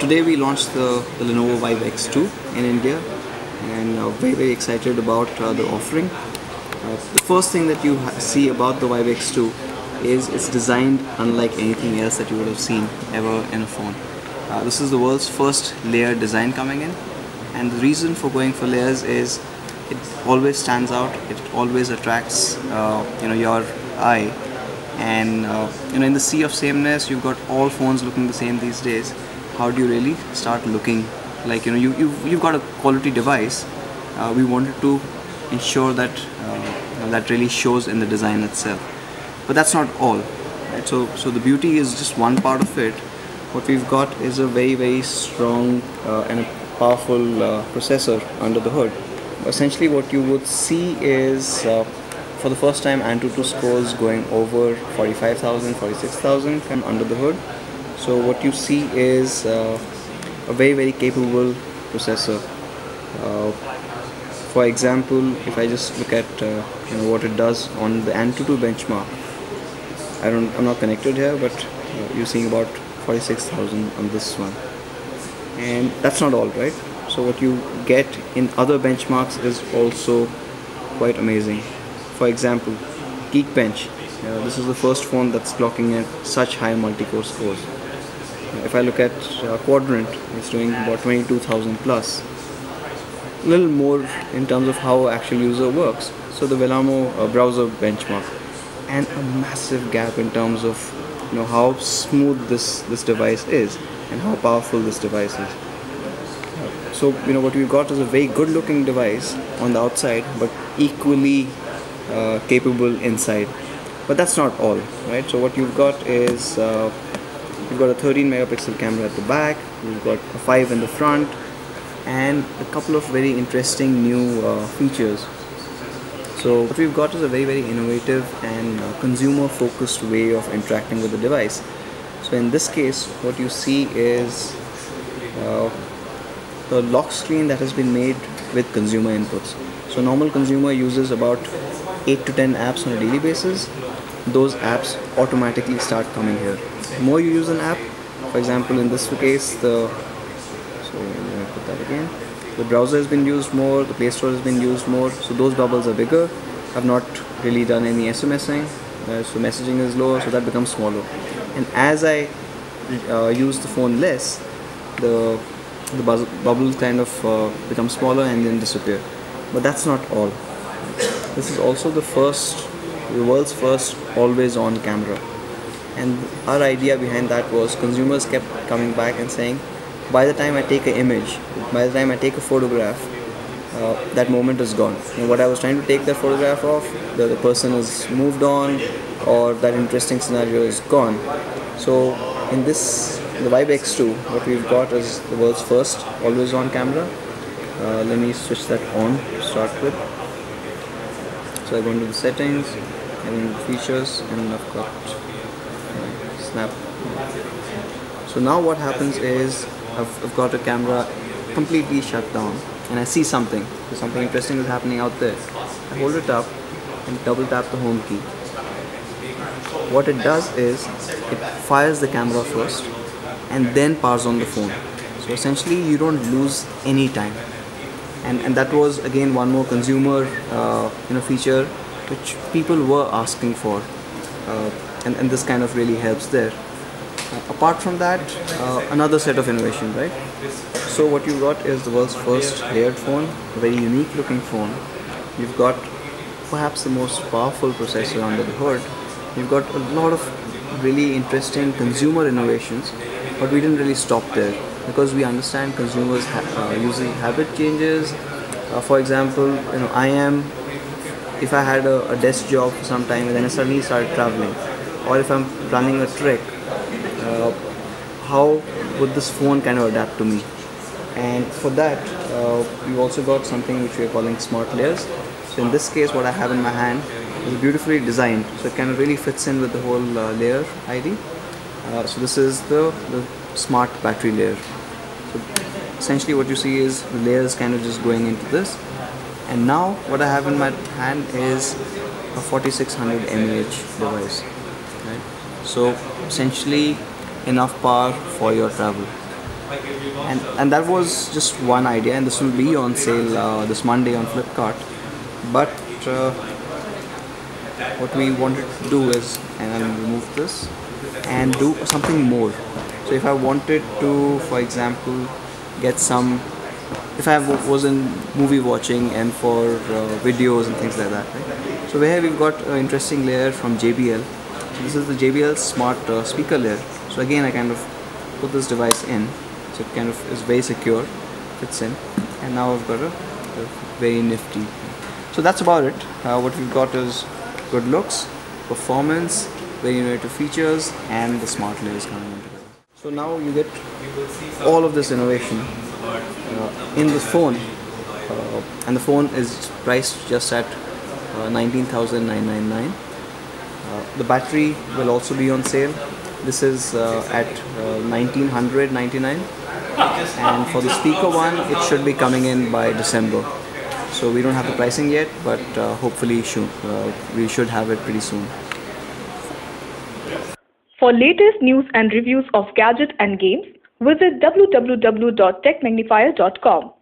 Today we launched the Lenovo Vibe X2 in India, and very excited about the offering. The first thing that you see about the Vibe X2 is it's designed unlike anything else that you would have seen ever in a phone. This is the world's first layer design coming in, and the reason for going for layers is it always stands out, it always attracts your eye, and in the sea of sameness, you've got all phones looking the same these days. How do you really start looking like you've got a quality device? We wanted to ensure that that really shows in the design itself. But that's not all, right? So the beauty is just one part of it. What we've got is a very strong and a powerful processor under the hood. Essentially what you would see is for the first time Antutu scores going over 45,000, 46,000 under the hood. So what you see is a very capable processor. For example, if I just look at what it does on the Antutu benchmark, I'm not connected here, but you're seeing about 46,000 on this one, and that's not all, right? So what you get in other benchmarks is also quite amazing. For example, Geekbench. This is the first phone that's clocking at such high multi-core scores. If I look at Quadrant, it's doing about 22,000 plus. A little more in terms of how actual user works. So the Velamo browser benchmark, and a massive gap in terms of how smooth this device is and how powerful this device is. So what we've got is a very good looking device on the outside, but equally capable inside. But that's not all, right? So what you've got is you've got a 13 megapixel camera at the back, you've got a 5 in the front, and a couple of very interesting new features. So what we've got is a very innovative and consumer focused way of interacting with the device. So in this case, what you see is the lock screen that has been made with consumer inputs. So normal consumer uses about 8 to 10 apps on a daily basis. Those apps automatically start coming here. The more you use an app, for example in this case, the browser has been used more, the Play Store has been used more, so those bubbles are bigger. I've not really done any SMSing, so messaging is lower, so that becomes smaller. And as I use the phone less, the bubbles kind of become smaller and then disappear. But that's not all. This is also the world's first always-on camera. And our idea behind that was consumers kept coming back and saying, by the time I take an image, by the time I take a photograph, that moment is gone. What I was trying to take that photograph of, the person has moved on, or that interesting scenario is gone. So in the Vibe X2, what we've got is the world's first always-on camera. Let me switch that on to start with. So I go into the settings, and in the features, and I've got snap. So now what happens is I've got a camera completely shut down, and I see something. So something interesting is happening out there. I hold it up and double tap the home key. What it does is it fires the camera first and then powers on the phone. So essentially you don't lose any time. And that was again one more consumer feature which people were asking for, and this kind of really helps there. Apart from that, another set of innovation, right? So what you've got is the world's first layered phone, a very unique looking phone. You've got perhaps the most powerful processor under the hood. You've got a lot of really interesting consumer innovations, but we didn't really stop there because we understand consumers using habit changes. For example, if I had a desk job for some time and then I suddenly started traveling, or if I'm planning a trek, how would this phone kind of adapt to me? And for that, we've also got something which we are calling smart layers. So in this case, what I have in my hand is beautifully designed, so it kind of really fits in with the whole layer ID. So this is the smart battery layer. So essentially what you see is the layers kind of just going into this. And now what I have in my hand is a 4600 mAh device, right? So essentially enough power for your travel. And that was just one idea, and this will be on sale this Monday on Flipkart. But what we wanted to do is, and I'll remove this and do something more. So if I wanted to, for example, get some, if I was in movie watching and for videos and things like that, right? So here we've got an interesting layer from JBL. So this is the JBL smart speaker layer. So again, I kind of put this device in, so it kind of is very secure, fits in, and now I've got a very nifty. So that's about it. What we've got is good looks, performance, very innovative features, and the smart layers coming in together. So now you get all of this innovation in the phone, and the phone is priced just at 19,999. The battery will also be on sale. This is at 1,999, and for the speaker one, it should be coming in by December. So we don't have the pricing yet, but hopefully we should have it pretty soon. For latest news and reviews of gadgets and games, visit www.techmagnifier.com.